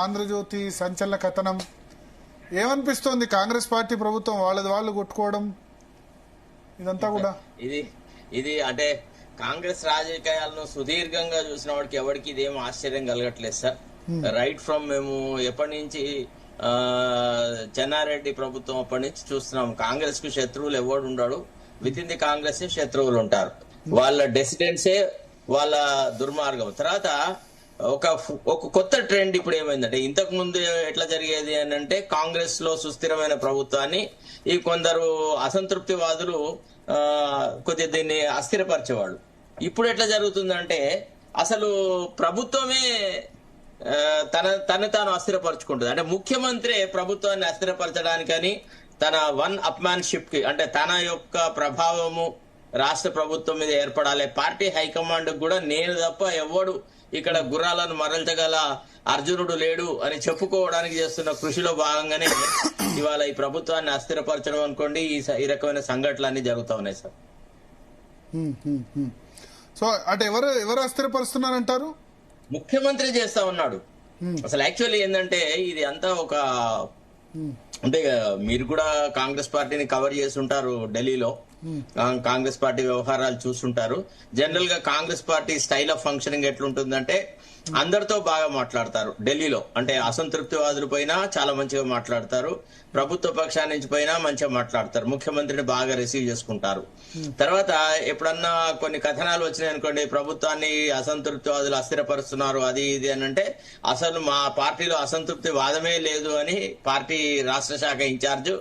ఆంధ్రజ్యోతి సంచలన కథనం ఏమనిపిస్తోంది? కాంగ్రెస్ పార్టీ ప్రభుత్వం వాళ్ళది వాళ్ళు కొట్టుకోవడం ఇదంతా కూడా ఇది అంటే కాంగ్రెస్ రాజకీయాలను సుదీర్ఘంగా చూసిన వాడికి ఎవరికి ఇదేం ఆశ్చర్యం కలగట్లేదు సార్. రైట్ ఫ్రమ్ మేము ఎప్పటి నుంచి చెన్నారెడ్డి ప్రభుత్వం అప్పటి నుంచి చూస్తున్నాం. కాంగ్రెస్ కు శత్రువులు ఎవడు ఉండడు, విత్ ఇన్ ది కాంగ్రెస్ శత్రువులు ఉంటారు. వాళ్ళ డెసిడెంట్సే వాళ్ళ దుర్మార్గం. తర్వాత ఒక కొత్త ట్రెండ్ ఇప్పుడు ఏమైందంటే, ఇంతకు ముందు ఎట్లా జరిగేది అని అంటే కాంగ్రెస్ లో సుస్థిరమైన ప్రభుత్వాన్ని ఈ కొందరు అసంతృప్తివాదులు కొద్దిగా దీన్ని అస్థిరపరిచేవాళ్ళు. ఇప్పుడు ఎట్లా జరుగుతుందంటే అసలు ప్రభుత్వమే తను తాను అస్థిరపరచుకుంటుంది. అంటే ముఖ్యమంత్రి ప్రభుత్వాన్ని అస్థిరపరచడానికని తన వన్ అప్మాన్షిప్ కి, అంటే తన యొక్క ప్రభావము రాష్ట్ర ప్రభుత్వం మీద ఏర్పడాలి. పార్టీ హైకమాండ్ కూడా నేను తప్ప ఎవడు ఇక్కడ గుర్రాలను మరల్చగల అర్జునుడు లేడు అని చెప్పుకోవడానికి చేస్తున్న కృషిలో భాగంగానే ఇవాళ ఈ ప్రభుత్వాన్ని అస్థిరపరచడం అనుకోండి ఈ రకమైన సంఘటనలు అన్ని జరుగుతా ఉన్నాయి సార్. సో అంటే ఎవరు అస్థిరపరుస్తున్నారంటారు? ముఖ్యమంత్రి చేస్తా ఉన్నాడు. అసలు యాక్చువల్లీ ఏంటంటే ఇది అంతా ఒక, అంటే మీరు కూడా కాంగ్రెస్ పార్టీని కవర్ చేసి ఉంటారు, ఢిల్లీలో కాంగ్రెస్ పార్టీ వ్యవహారాలు చూస్తుంటారు. జనరల్ గా Congress party style of functioning ఎట్లుంటుందంటే అందరితో బాగా మాట్లాడతారు ఢిల్లీలో. అంటే అసంతృప్తివాదుల పైన చాలా మంచిగా మాట్లాడతారు, ప్రభుత్వ పక్షాన్ని నుంచి పైన మంచిగా మాట్లాడతారు, ముఖ్యమంత్రిని బాగా రిసీవ్ చేసుకుంటారు. తర్వాత ఎప్పుడన్నా కొన్ని కథనాలు వచ్చినాయనుకోండి, ప్రభుత్వాన్ని అసంతృప్తివాదులు అస్థిరపరుస్తున్నారు అది ఇది అని అంటే, అసలు మా పార్టీలో అసంతృప్తి వాదమే లేదు అని పార్టీ రాష్ట్ర శాఖ ఇన్ఛార్జ్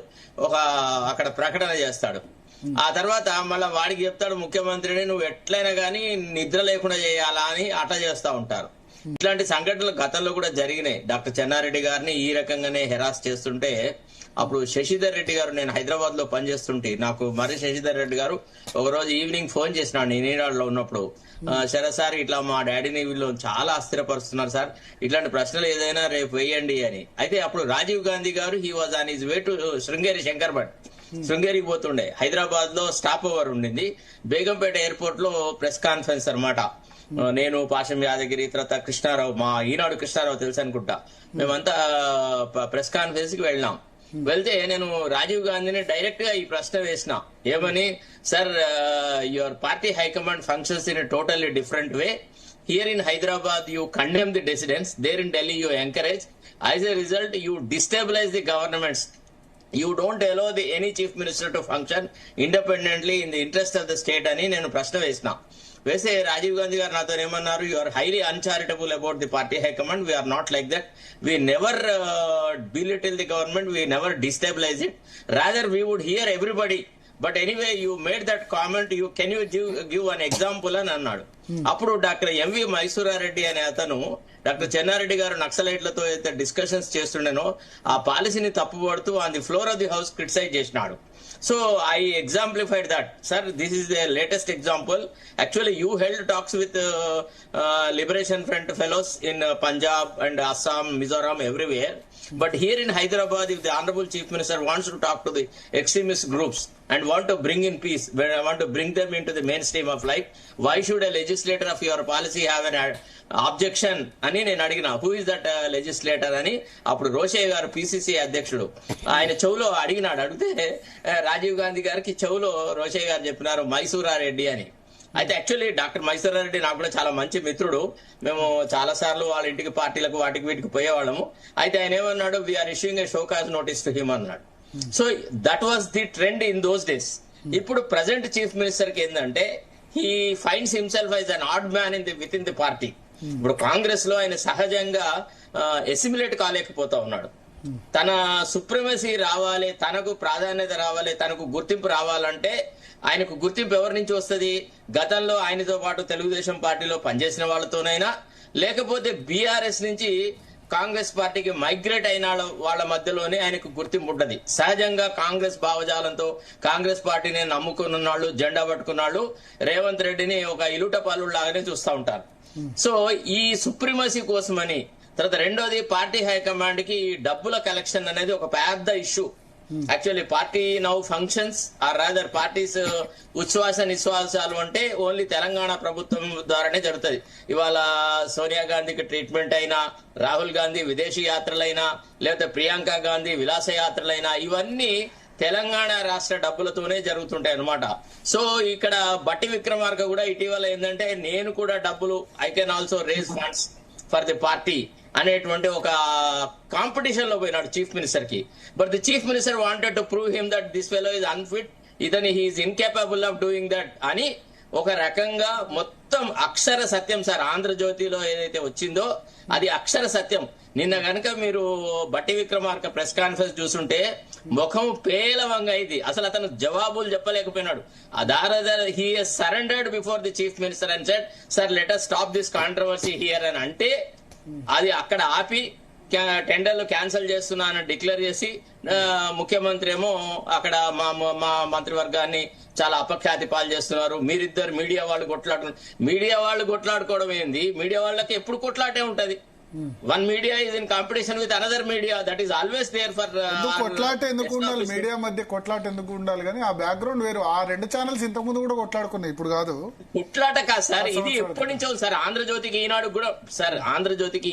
అక్కడ ప్రకటన చేస్తాడు. ఆ తర్వాత మళ్ళా వాడికి చెప్తాడు ముఖ్యమంత్రిని, నువ్వు ఎట్లయినా గానీ నిద్ర లేకుండా చేయాలా అని అట్లా చేస్తా ఉంటారు. ఇట్లాంటి సంఘటనలు గతంలో కూడా జరిగినాయి. డాక్టర్ చెన్నారెడ్డి గారిని ఈ రకంగానే హెరాస్ చేస్తుంటే అప్పుడు శశిధర్ రెడ్డి గారు, నేను హైదరాబాద్ లో పనిచేస్తుంటే నాకు మరి శశిధర్ రెడ్డి గారు ఒక రోజు ఈవినింగ్ ఫోన్ చేసినాడు నేను ఈనాడులో ఉన్నప్పుడు. శరత్ సార్ ఇట్లా మా డాడీని వీళ్ళు చాలా అస్థిరపరుస్తున్నారు సార్, ఇట్లాంటి ప్రశ్నలు ఏదైనా రేపు వేయండి అని. అయితే అప్పుడు రాజీవ్ గాంధీ గారు he was on his way to Sringeri Shankar Bhat, శృంగేరికి పోతుండే. హైదరాబాద్ లో స్టాప్ ఓవర్ ఉండింది, బేగంపేట ఎయిర్పోర్ట్ లో ప్రెస్ కాన్ఫరెన్స్ అనమాట. నేను పాషం యాదగిరి తర్వాత కృష్ణారావు, మా ఈనాడు కృష్ణారావు తెలుసు అనుకుంటా, మేమంతా ప్రెస్ కాన్ఫరెన్స్ కి వెళ్ళినాం. వెళ్తే నేను రాజీవ్ గాంధీని డైరెక్ట్ గా ఈ ప్రశ్న వేసిన, ఏమని, sir your party high command functions in totally different way. Here in Hyderabad, you condemn the dissidents. There in Delhi, you encourage. As a result, you destabilize the governments. You don't allow any chief minister to function independently in the interest of the state అని నేను ప్రశ్న వేస్తే రాజీవ్ గాంధీ గారు నాతో ఏమన్నారు, you are highly uncharitable about the party high command. We are not like that. We never belittle the government. We never destabilize it. Rather, we would hear everybody. But anyway you made that comment, can you give an example అని అన్నాడు. అప్పుడు doctor MV Mysura Reddy అనే అతను doctor Chennareddy గారు నక్సలైట్లతో అయితే discussions చేస్తుండేనో ఆ పాలసీని తప్పుపడుతూ on the floor of the house criticise చేసినాడు. So I exemplified that. Sir, this is the latest example. Actually, you held talks with Liberation Front fellows in Punjab and Assam, Mizoram, everywhere. But here in Hyderabad, if the Honorable Chief Minister wants to talk to the extremist groups and want to bring in peace, when I want to bring them into the mainstream of life, why should a legislator of your policy have an objection అని నేను అడిగిన. Who is that legislator అని అప్పుడు రోషయ్య గారు PCC అధ్యక్షుడు ఆయన చెవులో అడిగినాడు. అడిగితే రాజీవ్ గాంధీ గారికి చెవులో రోషయ్య గారు చెప్పినారు మైసూరారెడ్డి అని. అయితే యాక్చువల్లీ డాక్టర్ మైసూరారెడ్డి నాకు కూడా చాలా మంచి మిత్రుడు. మేము చాలా సార్లు వాళ్ళ ఇంటికి పార్టీలకు వాటికి వీటికి పోయేవాళ్ళము. అయితే ఆయన ఏమన్నాడు, we are issuing a show cause notice to him అన్నాడు. So that was the trend in those days. ఇప్పుడు ప్రజెంట్ చీఫ్ మినిస్టర్ కి ఏంటంటే he finds himself as an odd man within the party. ఇప్పుడు కాంగ్రెస్ లో ఆయన సహజంగా ఎసిమిలేట్ కాలేకపోతా ఉన్నాడు. తన సుప్రమసీ రావాలి, తనకు ప్రాధాన్యత రావాలి, తనకు గుర్తింపు రావాలంటే ఆయనకు గుర్తింపు ఎవరి నుంచి వస్తుంది? గతంలో ఆయనతో పాటు తెలుగుదేశం పార్టీలో పనిచేసిన వాళ్ళతోనైనా, లేకపోతే బీఆర్ఎస్ నుంచి కాంగ్రెస్ పార్టీకి మైగ్రేట్ అయిన వాళ్ళ మధ్యలోనే ఆయనకు గుర్తింపు ఉంటది. సహజంగా కాంగ్రెస్ భావజాలంతో కాంగ్రెస్ పార్టీని నమ్ముకున్న వాళ్ళు, జెండా పట్టుకున్న వాళ్ళు రేవంత్ రెడ్డిని ఒక ఇలుట పాలు లాగానే చూస్తూ ఉంటారు. సో ఈ సుప్రీమసీ కోసమని, తర్వాత రెండోది పార్టీ హైకమాండ్ కి డబ్బుల కలెక్షన్ అనేది ఒక పెద్ద issue actually party now functions or rather parties ఉచ్ఛ్వాస నిశ్వాసాలు అంటే ఓన్లీ తెలంగాణ ప్రభుత్వం ద్వారానే జరుగుతుంది. ఇవాళ సోనియా గాంధీకి ట్రీట్మెంట్ అయినా, రాహుల్ గాంధీ విదేశీ యాత్రలైనా, లేకపోతే ప్రియాంక గాంధీ విలాస యాత్రలైనా, ఇవన్నీ తెలంగాణ రాష్ట్ర డబ్బులతోనే జరుగుతుంటాయి అన్నమాట. సో ఇక్కడ బట్టి విక్రమార్క కూడా ఇటీవల ఏంటంటే నేను కూడా డబ్బులు I can also raise funds for the party అనేటువంటి ఒక కాంపిటీషన్ లో పోయినాడు చీఫ్ మినిస్టర్ కి. But the chief minister wanted to prove him that this fellow is unfit, ఇతని he is incapable of doing that అని ఒక రకంగా మొత్తం అక్షర సత్యం సార్. ఆంధ్రజ్యోతిలో ఏదైతే వచ్చిందో అది అక్షర సత్యం. నిన్న గనక మీరు బట్టి విక్రమార్క ప్రెస్ కాన్ఫరెన్స్ చూసుంటే ముఖం పేలవంగా ఇది, అసలు అతను జవాబులు చెప్పలేకపోయినాడు. He has surrendered before the chief minister and said sir let us stop this controversy here అని అంటే అది అక్కడ ఆపి టెండర్లు క్యాన్సిల్ చేస్తున్నానని డిక్లేర్ చేసి ముఖ్యమంత్రి ఏమో అక్కడ మా మంత్రివర్గాన్ని చాలా అపఖ్యాతి పాలు చేస్తున్నారు, మీరిద్దరు మీడియా వాళ్ళు కొట్లాడుకోవడం ఏంది? మీడియా వాళ్ళకి ఎప్పుడు కొట్లాటే ఉంటది. One media is in competition with another media, that is always there for. కొట్లాట ఎందుకు ఉండాలి? మీడియా మధ్య కొట్లాట ఎందుకు ఉండాలి? కానీ ఆ బ్యాక్గ్రౌండ్ వేరు. ఆ రెండు ఛానల్స్ ఇంతకు ముందు కూడా కొట్లాడుకున్నాయి, ఇప్పుడు కాదు. కొట్లాట కాదు సార్, ఇది ఎప్పటి నుంచో సార్. ఆంధ్రజ్యోతికి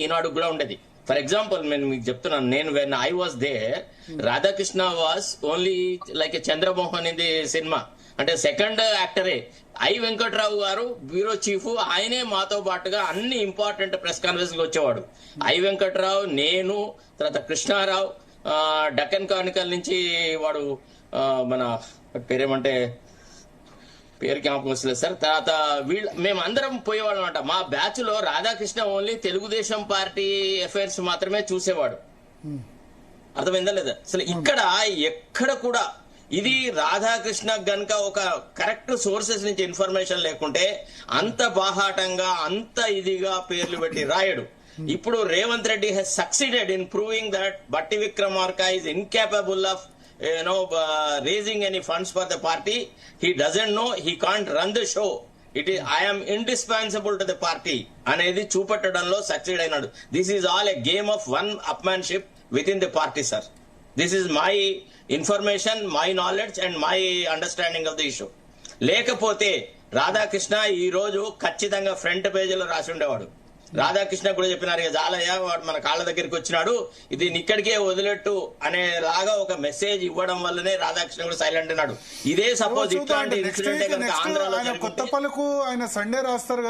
ఈనాడు కూడా ఉండేది. ఫర్ ఎగ్జాంపుల్ నేను మీకు చెప్తున్నాను, నేను when I was there, Radhakrishna was only like Chandramohan in the cinema, అంటే సెకండ్ యాక్టరే. I Venkatrao garu bureau chief, ఆయనే మాతో పాటుగా అన్ని ఇంపార్టెంట్ ప్రెస్ కాన్ఫరెన్స్ కి వచ్చేవాడు. ఐ వెంకట్రావు, నేను, తర్వాత కృష్ణారావు, డక్కన్ క్రానికల్ నుంచి వాడు మన పేరేమంటే పేరు జ్ఞాపకం వస్తలేదు సార్. తర్వాత మేమందరం పోయేవాళ్ళం అనమాట. మా బ్యాచ్ లో Radhakrishna only Telugu Desam party affairs మాత్రమే చూసేవాడు. అర్థమైందా లేదా? అసలు ఇక్కడ ఎక్కడ కూడా ఇది రాధాకృష్ణ గనక ఒక కరెక్ట్ సోర్సెస్ నుంచి ఇన్ఫర్మేషన్ లేకుంటే అంత బాహాటంగా అంత ఇదిగా పేర్లు పెట్టి రాయడు. ఇప్పుడు Revanth Reddy he's succeeded in proving that Bhatti Vikramarka is incapable of raising any funds for the party. He doesn't know, he can't run the show. I am indispensable to the party అనేది చూపెట్టడంలో సక్సీడ్ అయినాడు. This is all a game of one upmanship within the party sir. This is my information, my knowledge and my understanding of the issue. లేకపోతే రాధాకృష్ణ ఈ రోజు ఖచ్చితంగా front పేజీలో రాసి ఉండేవాడు. రాధాకృష్ణ కూడా చెప్పినారు, ఇక జాలయ్య వాడు మన కాళ్ళ దగ్గరికి వచ్చినాడు, ఇది ఇక్కడికే వదిలేట్టు అనేలాగా ఒక మెసేజ్ ఇవ్వడం వల్లనే రాధాకృష్ణ కూడా సైలెంట్ అన్నాడు. ఇదే సపోజ్ ఇట్లాంటి ఇన్సిడెంట్ ఆంధ్రాలో కొత్త పలుకు ఆయన సండే రాస్తారు.